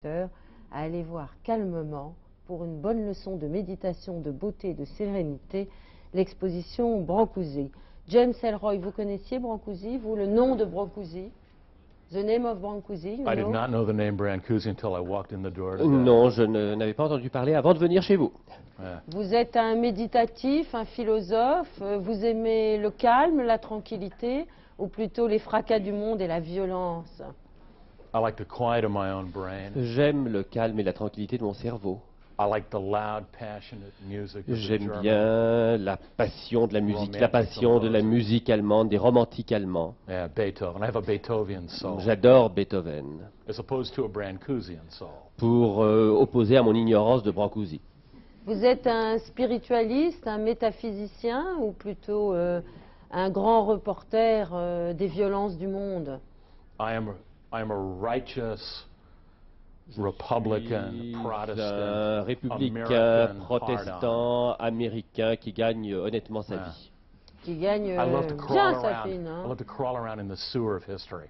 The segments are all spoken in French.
à aller voir calmement, pour une bonne leçon de méditation, de beauté et de sérénité, l'exposition Brancusi. James Ellroy, vous connaissiez Brancusi, vous, le nom de Brancusi? The name of Brancusi, I did not know the name Brancusi until I walked in the door. Non, je n'avais pas entendu parler avant de venir chez vous. Vous êtes un méditatif, un philosophe, vous aimez le calme, la tranquillité, ou plutôt les fracas du monde et la violence? I like the quiet of my own brain. J'aime le calme et la tranquillité de mon cerveau. I like the loud, passionate music of the J'aime German bien la passion de la musique, la passion de la musique allemande, des romantiques allemands. Yeah, Beethoven. I have a Beethoven soul, J'adore Beethoven, as opposed to a Brancusian soul. pour opposer à mon ignorance de Brancusi. Vous êtes un spiritualiste, un métaphysicien, ou plutôt un grand reporter des violences du monde? I am a righteous Republican, Un Protestant, républicain, American, protestant, américain qui gagne honnêtement sa vie. Qui gagne I love to bien crawl sa around. fine. I love to crawl around in the sewer of history.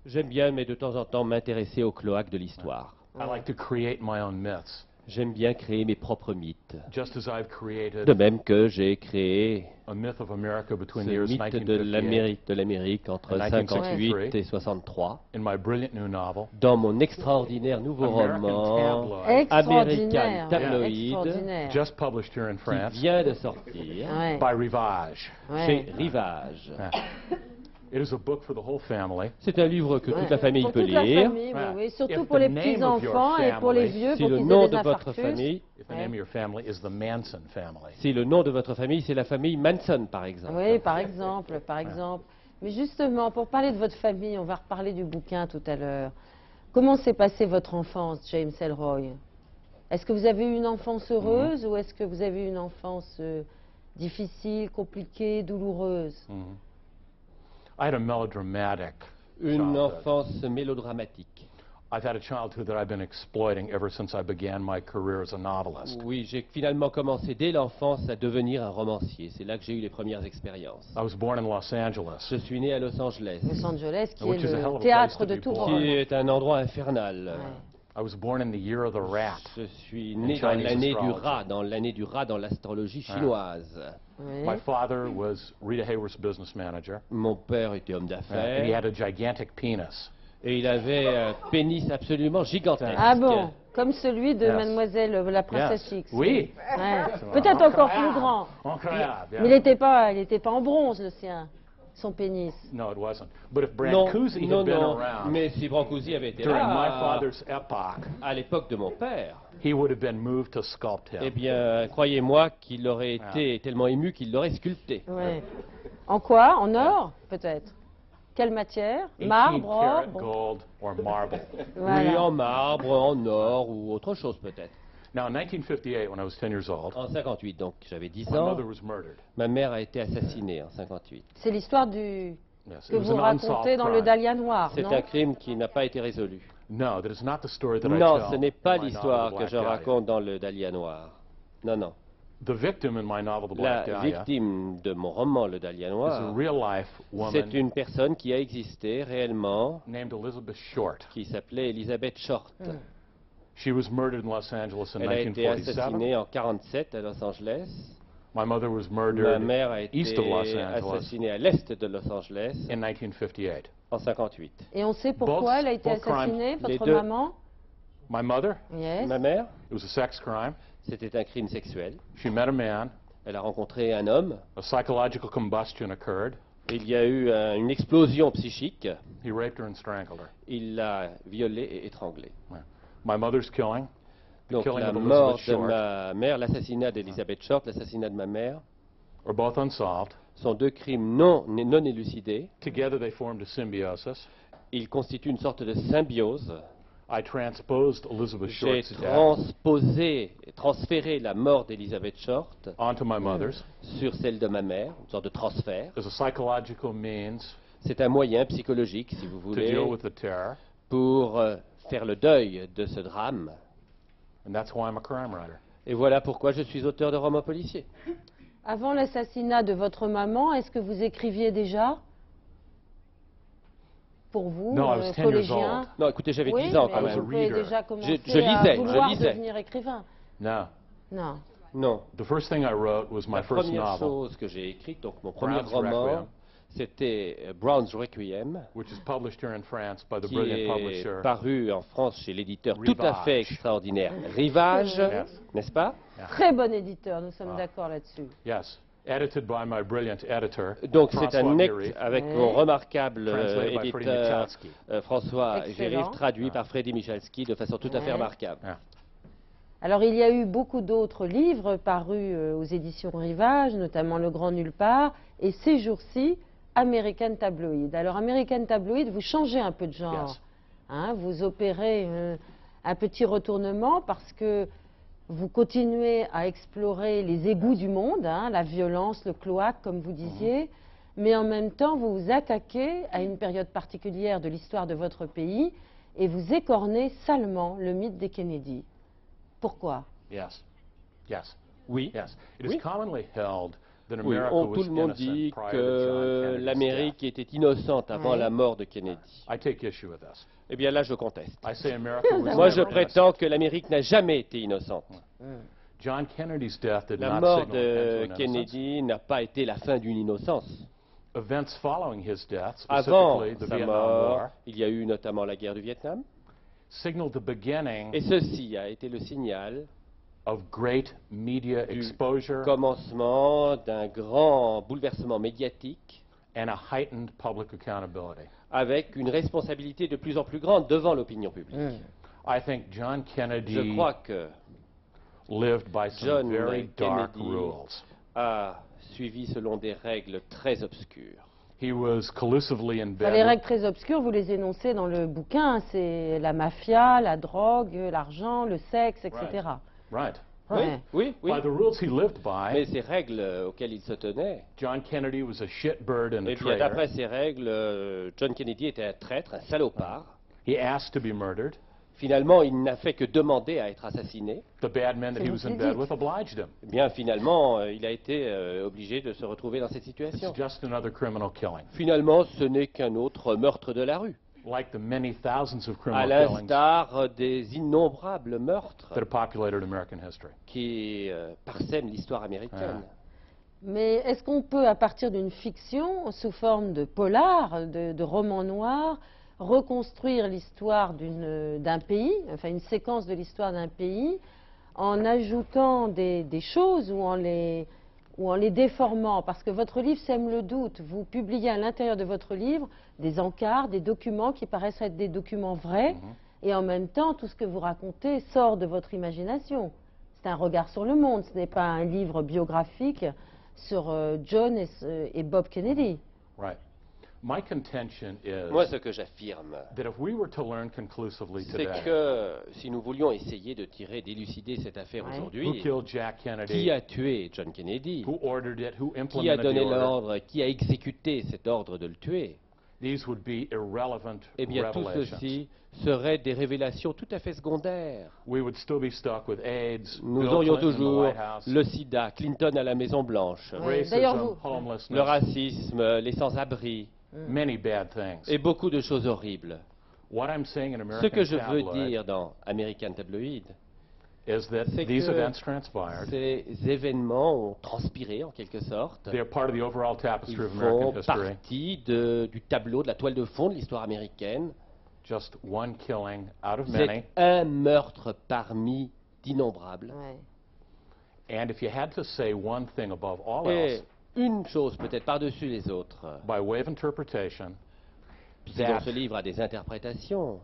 J'aime bien, mais de temps en temps, m'intéresser au cloaque de l'histoire. I like to create my own myths, J'aime bien créer mes propres mythes. just as I've created De même que j'ai créé a myth of America ce between the years mythe de 1958 l'Amérique entre and 58 et 63. in my brilliant new novel, Dans mon extraordinaire nouveau American roman, Tabloid, Extraordinaire, American Tabloid, extraordinaire. just published here in qui France vient de sortir Ouais, by Rivage. ouais. chez Rivage. It is a book for the whole family. C'est un livre que toute la famille Pour peut toute la lire. famille, oui, oui, surtout If pour the les name of your petits-enfants et pour les family- vieux, Si pour le qu'ils nom aient de des votre infarctus. famille, If the name of your family is the Manson family. si le nom de votre famille, c'est la famille Manson, par exemple. Oui, par exemple, par exemple. Mais justement, pour parler de votre famille, on va reparler du bouquin tout à l'heure. Comment s'est passée votre enfance, James Ellroy? Est-ce que vous avez eu une enfance heureuse ou est-ce que vous avez eu une enfance difficile, compliquée, douloureuse? I had a melodramatic Une childhood. enfance mélodramatique. I've had a childhood that I've been exploiting ever since I began my career as a novelist. Oui, j'ai finalement commencé dès l'enfance à devenir un romancier. C'est là que j'ai eu les premières expériences. I was born in Los Angeles. Je suis né à Los Angeles, Los Angeles, qui Which est is a hell of le a théâtre place to de be tout born. qui roman. est un endroit infernal. Ouais. I was born in the year of the rat. Je suis né In dans Chinese l'année du astrology. rat, dans l'astrologie chinoise. Oui. My father was Rita Hayworth's business manager, Mon père était homme and he d'affaires had a gigantic penis. et il avait un pénis absolument gigantesque. Ah bon, comme celui de Yes. Mademoiselle la princesse Yes. X. Oui. Ouais. Peut-être encore plus grand. Incroyable. Mais il n'était pas en bronze, le sien, son pénis. No, it wasn't. But if Non, Brancusi non, had been non. around Mais si Brancusi avait été during my là, father's epoch, à l'époque de mon père, he would have been moved to sculpt eh him. bien, croyez-moi qu'il aurait été tellement ému qu'il l'aurait sculpté. Ouais. En quoi? En or, peut-être? Quelle matière? 18 Marbre, karat or? gold or marble. Voilà. Oui, en marbre, en or ou autre chose peut-être. Now, in 1958, when I was 10 years old, En 58, donc j'avais 10 my ans, mother was murdered. ma mère a été assassinée en 58. C'est l'histoire que Yes, it was vous an racontez unsolved dans le crime. Dahlia Noir, C'est non? un crime qui n'a pas été résolu. No, that is not the story that I Non, tell ce n'est pas in my l'histoire novel, que The je Black Dahlia. raconte dans le Dahlia Noir. Non, non. The victim in my novel, The La Black Dahlia, victime de mon roman, le Dahlia is a Noir, real-life woman c'est une personne qui a existé réellement, named Elizabeth Short. qui s'appelait Elizabeth Short. She was murdered in Los Angeles in Elle a été 1947. assassinée en 47 à Los Angeles. My mother was Ma murdered mère a east of Los été Angeles assassinée à l'est de Los Angeles in 1958. en 58. Et on sait pourquoi elle a été both crimes- assassinée, les votre deux. maman? My mother, Yes. Ma mère, it was a sex crime. c'était un crime sexuel. She met a man. Elle a rencontré un homme. A psychological combustion occurred. Il y a eu une explosion psychique. He raped her and strangled her. Il l'a violée et étranglée. My mother's killing, the Donc killing la of mort Elizabeth de Short, ma mère, l'assassinat d'Elizabeth Short, l'assassinat de ma mère, are both unsolved. sont deux crimes non élucidés. Together they formed a symbiosis. Ils constituent une sorte de symbiose. I transposed Elizabeth J'ai Short's death transféré la mort d'Elizabeth Short onto my mother's sur celle de ma mère, une sorte de transfert. as a psychological means C'est un moyen psychologique, si vous to voulez, deal with the terror, pour faire le deuil de ce drame. and that's why I'm a crime writer. Et voilà pourquoi je suis auteur de romans policiers. Avant l'assassinat de votre maman, est-ce que vous écriviez déjà? pour vous, No, I was 10 years collégien? old. Non, écoutez, j'avais Oui, 10 ans mais quand I was même. vous pouvez reader. déjà commencer Je lisais, à vouloir je lisais. devenir écrivain. No. Non. Non. The first thing I wrote was my La first première novel, chose que j'ai écrite, donc mon premier Brown's roman, Requiem. c'était Brown's Requiem, which is published here in France by the qui brilliant est publisher. paru en France chez l'éditeur tout à fait Rivage. extraordinaire, Rivage, Yes. n'est-ce pas? Très bon éditeur, nous sommes d'accord là-dessus. Yes, edited by my brilliant editor, Donc c'est François un Guéry, avec Ouais. mon remarquable translated by Freddie éditeur Michalski. François Excellent. Gérif, traduit par Freddy Michalski de façon tout à fait Ouais. remarquable. Yeah. Alors, il y a eu beaucoup d'autres livres parus aux éditions Rivage, notamment Le Grand Nulle Part, et ces jours-ci, American Tabloid. Alors, American Tabloid, vous changez un peu de genre. Yes. Hein, vous opérez un petit retournement parce que vous continuez à explorer les égouts du monde, hein, la violence, le cloaque, comme vous disiez, mais en même temps, vous vous attaquez à une période particulière de l'histoire de votre pays et vous écornez salement le mythe des Kennedy. Pourquoi? Yes, yes, Oui. yes. It Oui. is commonly held that Oui, America tout was le monde innocent dit prior to John que Kennedy's l'Amérique death. était innocente avant Ouais. la mort de Kennedy. I take issue with this. Eh bien là, je conteste. I say America was Moi, je never prétends innocent. que l'Amérique n'a jamais été innocente. John Kennedy's death did La not mort signal de an end to an innocence. Kennedy n'a pas été la fin d'une innocence. Events following his death, Avant specifically the sa Vietnam mort, War, il y a eu notamment la guerre du Vietnam. signaled the beginning Et ceci a été le signal of great media du exposure commencement d'un grand bouleversement médiatique and a heightened public accountability. avec une responsabilité de plus en plus grande devant l'opinion publique. I think John Kennedy Je crois que lived by some John very dark Kennedy rules. a suivi selon des règles très obscures. He was collusively in Enfin, bed. les règles très obscures, vous les énoncez dans le bouquin, c'est la mafia, la drogue, l'argent, le sexe, etc. Right. Ouais. Oui, oui. By the rules he lived Mais by, ces règles auxquelles il se tenait, John Kennedy was a shitbird and a eh bien, d'après traitor. ces règles, John Kennedy était un traître, un salopard. He asked to be murdered. Finalement, il n'a fait que demander à être assassiné. The bad men that C'est he vous was qui in bed dites. with obliged him. Eh bien, finalement, il a été obligé de se retrouver dans cette It's situation. just another criminal killing. Finalement, ce n'est qu'un autre meurtre de la rue, Like the many thousands of à criminal killings l'instar des innombrables meurtres that have populated American history. qui parsèment l'histoire américaine. Mais est-ce qu'on peut, à partir d'une fiction, sous forme de polar, de roman noir, reconstruire l'histoire d'un pays, enfin une séquence de l'histoire d'un pays, en ajoutant des choses ou en les déformant? Parce que votre livre sème le doute. Vous publiez à l'intérieur de votre livre des encarts, des documents qui paraissent être des documents vrais, et en même temps, tout ce que vous racontez sort de votre imagination. C'est un regard sur le monde, ce n'est pas un livre biographique sur John et Bob Kennedy. Right. My contention is Moi, ce que j'affirme, that if we were to learn conclusively c'est today que si nous voulions essayer de d'élucider cette affaire Ouais. who aujourd'hui, killed Jack qui Kennedy, a tué John Kennedy, who ordered it, who qui a implemented the donné order, l'ordre, qui a exécuté cet ordre de le tuer, these would be irrelevant eh bien, tout revelations. ceci serait des révélations tout à fait secondaires. We would still be stuck with AIDS, Nous Bill aurions Clinton in the toujours White House, le sida, Clinton à la Maison-Blanche, Ouais. racism, D'ailleurs, vous- homelessness, le racisme, les sans-abri, many bad things. et beaucoup de choses horribles. What I'm saying in Ce American que je veux Tabloid dire dans American Tabloid, is that c'est these que events transpired. ces événements ont transpiré en quelque sorte. They're part of the overall Ils tapestry of font American history. partie du tableau, de la toile de fond de l'histoire américaine. Just one killing out of C'est many. un meurtre parmi d'innombrables. Ouais. And if you had to say one thing above all Et else, une chose peut-être par-dessus les autres, by way of interpretation, puisque dans that ce livre a des interprétations,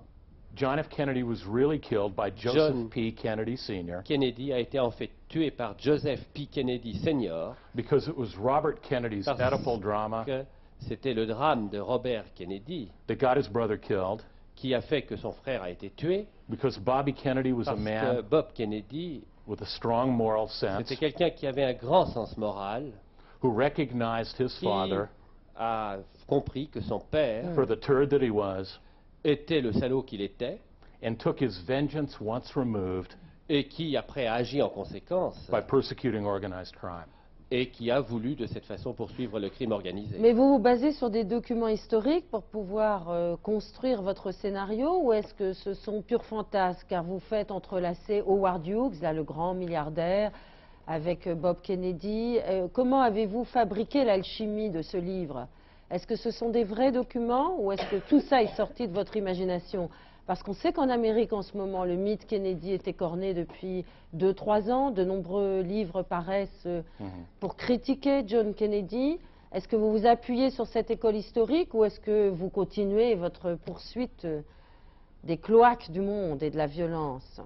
John F. Kennedy was really killed by Joseph John P. Kennedy Sr. Kennedy a été en fait tué par Joseph P. Kennedy Sr. because it was Robert Kennedy's Parce Oedipal drama que c'était le drame de Robert Kennedy that got his brother killed, qui a fait que son frère a été tué, because Bobby Kennedy was a parce que man Bob Kennedy, with a strong moral sense c'était quelqu'un qui avait un grand sens moral, who recognized his qui father a compris que son père for the turd that he was était le salaud qu'il était, and took his vengeance once removed et qui après a agi en conséquence by persecuting organized crime. et qui a voulu de cette façon poursuivre le crime organisé. Mais vous vous basez sur des documents historiques pour pouvoir construire votre scénario, ou est-ce que ce sont purs fantasmes, car vous faites entrelacer Howard Hughes, là, le grand milliardaire, avec Bob Kennedy. Comment avez-vous fabriqué l'alchimie de ce livre? Est-ce que ce sont des vrais documents, ou est-ce que tout ça est sorti de votre imagination? Parce qu'on sait qu'en Amérique, en ce moment, le mythe Kennedy est écorné depuis 2-3 ans. De nombreux livres paraissent pour critiquer John Kennedy. Est-ce que vous vous appuyez sur cette école historique, ou est-ce que vous continuez votre poursuite des cloaques du monde et de la violence?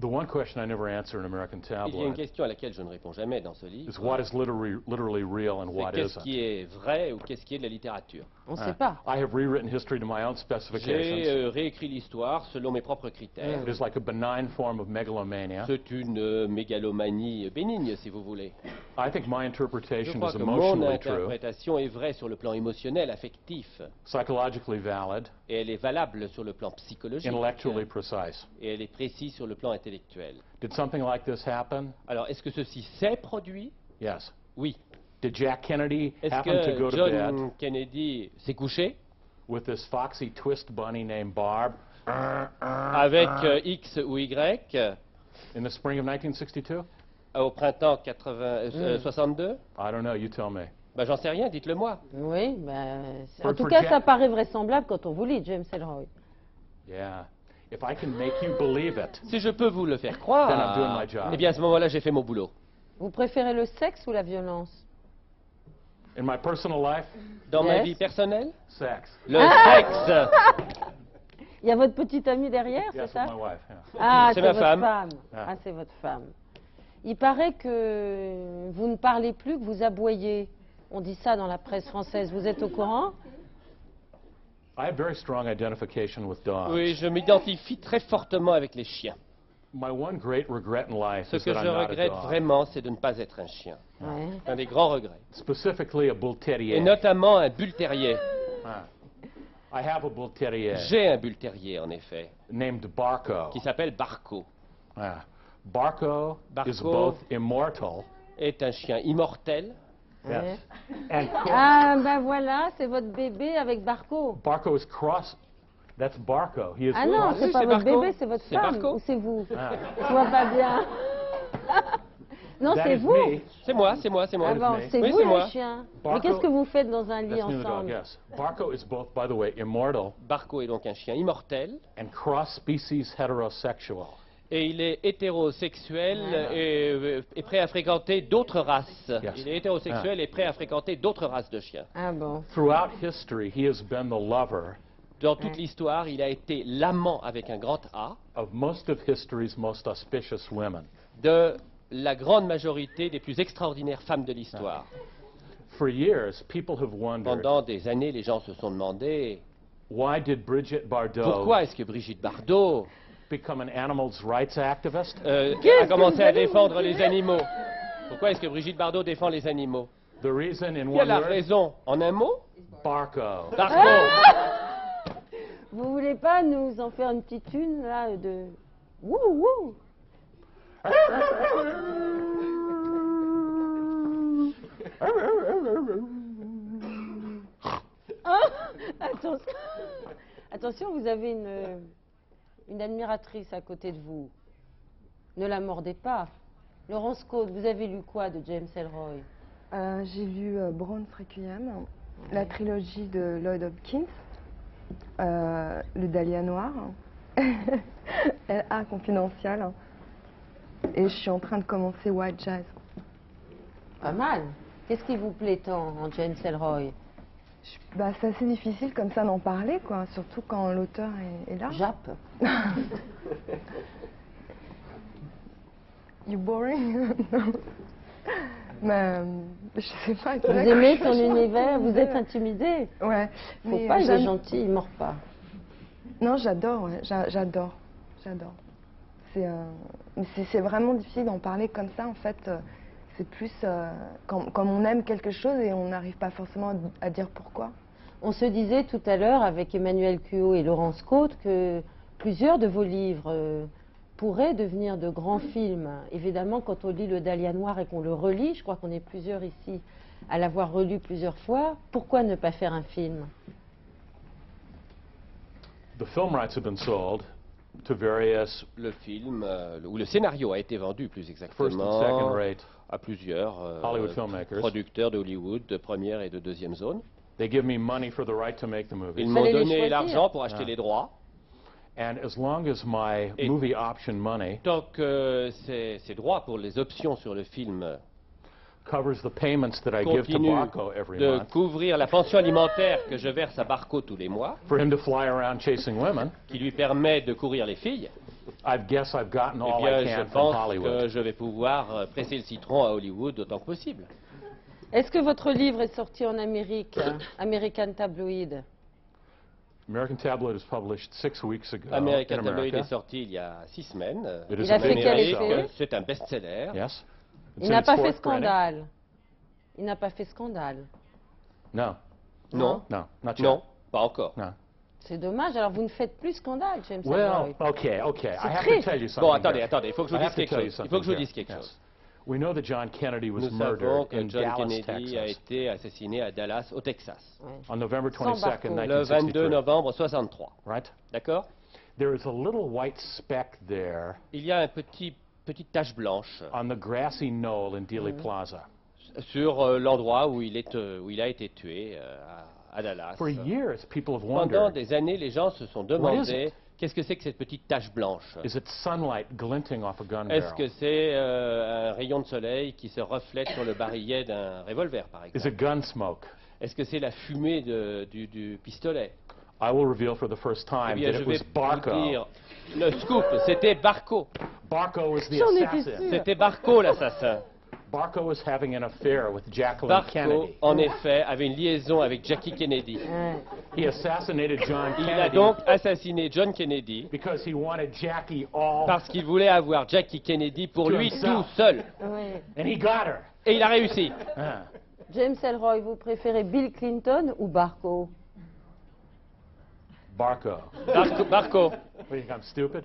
The one question I never answer in American Il y a une tabloid question à laquelle je ne réponds jamais dans ce livre. is what is literally real and C'est what qu'est-ce isn't. qui est vrai ou qu'est-ce qui est de la littérature. On ne sait pas. I have rewritten history to my own J'ai specifications. réécrit l'histoire selon mes propres critères. It is like a benign form of megalomania. C'est une mégalomanie bénigne, si vous voulez. I think my Je interpretation crois is que mon emotionally true, interprétation est vraie sur le plan émotionnel, affectif, psychologically valid, et elle est valable sur le plan psychologique, intellectually precise. et elle est précise sur le plan intellectuel. Did something like this happen? Alors, est-ce que ceci s'est produit? Yes. Oui. Did Jack Kennedy Est-ce happen to go que to bed John Kennedy s'est couché with this foxy twist bunny named Barb avec X ou Y in the spring of 1962? au printemps 62? I don't know. You tell me. Ben, j'en sais rien, dites-le moi. Oui, ben, en For tout cas, Jack- ça paraît vraisemblable quand on vous lit, James Ellroy. Yeah. If I can make you believe it, Si je peux vous le faire Then I'm croire, doing my job. eh bien à ce moment-là, j'ai fait mon boulot. Vous préférez le sexe ou la violence? in my personal life, Dans ma Yes. vie personnelle, sex. le sexe. Il y a votre petite amie derrière, c'est Yes, ça? with my wife. Yeah. Ah, C'est c'est ma votre femme. Ah. Ah, c'est votre femme. Il paraît que vous ne parlez plus, que vous aboyez. On dit ça dans la presse française. Vous êtes au courant? I have very strong identification with dogs. Oui, je m'identifie très fortement avec les chiens. My one great regret in life Ce is que that je I'm not a regrette dog. vraiment, c'est de ne pas être un chien. Ouais. Un des grands regrets. Specifically a bull terrier. Et notamment un bull terrier. Ah. I have a bull terrier J'ai un bull terrier, en effet, named Barco. qui s'appelle Barco. Ah. Barco is Barco. both immortal. Est un chien immortel. Ouais. And Ah, ben voilà, c'est votre bébé avec Barco. Barco is cross. That's Barco. He is Ah non, oui, c'est pas c'est votre Barco. bébé, c'est votre C'est femme. Barco. Ou c'est vous? Ah. Je vois pas bien. Non, That c'est is vous. me. C'est moi, c'est moi, c'est moi. Ah bon, me. c'est Oui, vous c'est le moi. chien. Barco- Mais qu'est-ce que vous faites dans un lit That's me the dog, ensemble? yes. Barco is both, by the way, immortal Barco est donc un chien immortel. and cross-species heterosexual. Et il est hétérosexuel et prêt à fréquenter d'autres races. Yes. Il est hétérosexuel et prêt à fréquenter d'autres races de chiens. Ah bon. Throughout history, he has been the lover Dans toute l'histoire, il a été l'amant avec un grand A of most of history's most auspicious women. de la grande majorité des plus extraordinaires femmes de l'histoire. For years, people have wondered, Pendant des années, les gens se sont demandé why did Brigitte Bardot pourquoi est-ce que Brigitte Bardot become an animals rights activist? a commencé à défendre les animaux. Pourquoi est-ce que Brigitte Bardot défend les animaux? The reason, in Quelle est one la word, raison? En un mot? Barco. Barco. Vous voulez pas nous en faire une petite une, là, de... Wouh, wouh. Ah, attention. Attention, vous avez une admiratrice à côté de vous. Ne la mordez pas. Laurence Cote, vous avez lu quoi de James Ellroy? J'ai lu Brown's Requiem, la trilogie de Lloyd Hopkins, Le Dahlia Noir, L.A. Confidential, et je suis en train de commencer White Jazz. Pas mal. Qu'est-ce qui vous plaît tant en James Ellroy? Bah, c'est assez difficile comme ça d'en parler, quoi, surtout quand l'auteur est là. Jappe. You boring? Mais je sais pas. Vous aimez son univers, vous êtes intimidé. Ouais. Faut mais pas, il est j'aime- gentil, il mord pas. Non, j'adore, ouais, j'adore. C'est vraiment difficile d'en parler comme ça, en fait. C'est plus quand on aime quelque chose et on n'arrive pas forcément à dire pourquoi. On se disait tout à l'heure avec Emmanuel Cuot et Laurence Cote que plusieurs de vos livres pourraient devenir de grands films. Évidemment, quand on lit Le Dahlia noir et qu'on le relit, je crois qu'on est plusieurs ici à l'avoir relu plusieurs fois, pourquoi ne pas faire un film? The film rights have been sold to various Le film, ou le scénario a été vendu plus first and exactement second-rate. à plusieurs Hollywood filmmakers. producteurs de Hollywood de première et de deuxième zone. They give me money for the right to make the movie. Ils Il m'ont fallait les donné choisir. l'argent pour acheter Ah. les droits. And as long as my Et- movie option money Tant que ces droits pour les options sur le film covers the payments that I give to continuent Barco every de month couvrir la pension alimentaire que je verse à Barco tous les mois, for him to fly around chasing women, qui lui permet de courir les filles, I guess I've gotten eh all bien, I je can from pense Hollywood. que je vais pouvoir presser le citron à Hollywood autant que possible. Est-ce que votre livre est sorti en Amérique, American Tabloid? American Tabloid was published 6 weeks ago American in Tabloid est America. sorti il y a 6 semaines. It is Il a a fait big quel bestseller. effet? C'est un best-seller. Yes. It's Il in n'a its pas fait fourth printing. scandale. Il n'a pas fait scandale. No, Non, no, not yet. non, pas encore. No. C'est dommage, alors vous ne faites plus scandale, James Well, Ellroy. okay. I have to triste. tell you something. Bon, attendez, here. attendez, il faut que je I vous have dise to quelque tell you chose. Il faut something que je vous here. dise quelque Yes. chose. We know that John Kennedy was Nous savons murdered que in John Dallas, Kennedy a Texas, été assassiné à Dallas, au Texas, Ouais. on November Sans 22nd, Barco. le 22 1963. novembre 63. Right? D'accord? There is a little white speck there Il y a une petite tache blanche on the grassy knoll in Dealey Plaza. sur l'endroit où il a été tué à Dallas. For years, people have Pendant wondered, des années, les gens se sont What is demandé it? qu'est-ce que c'est que cette petite tache blanche? is it sunlight glinting off a gun Est-ce que barrel? c'est un rayon de soleil qui se reflète sur le barillet d'un revolver, par Is exemple? it gun smoke? Est-ce que c'est la fumée du pistolet? I will reveal for the first Eh time bien, that je it vais was Barco. vous dire, le scoop, c'était Barco. Barco was the J'en étais assassin. sûre. C'était Barco l'assassin. Barco was having an affair with Jacqueline Barco, Kennedy. en effet, avait une liaison avec Jackie Kennedy. Ouais. He assassinated John Il a Kennedy donc assassiné John Kennedy because he wanted Jackie all, parce qu'il voulait avoir Jackie Kennedy pour To lui himself. tout seul. Ouais. and he got her. Et il a réussi. Ah. James Ellroy, vous préférez Bill Clinton ou Barco? Barco. Barco. What do you think, I'm stupid?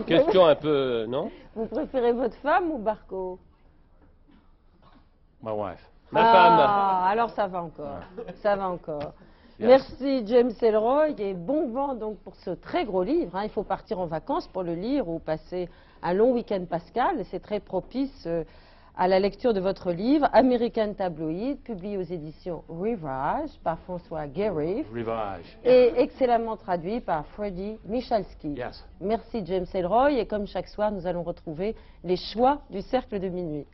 Question un peu, non? Vous préférez votre femme ou Barco? My wife. Ma femme. Alors ça va encore. Ça va encore. Yes. Merci James Ellroy et bon vent donc pour ce très gros livre. Hein. Il faut partir en vacances pour le lire ou passer un long week-end pascal. C'est très propice à la lecture de votre livre American Tabloid, publié aux éditions Rivage par François Guérif Rivage. et excellemment traduit par Freddy Michalski. Yes. Merci James Ellroy et comme chaque soir nous allons retrouver les choix du cercle de minuit.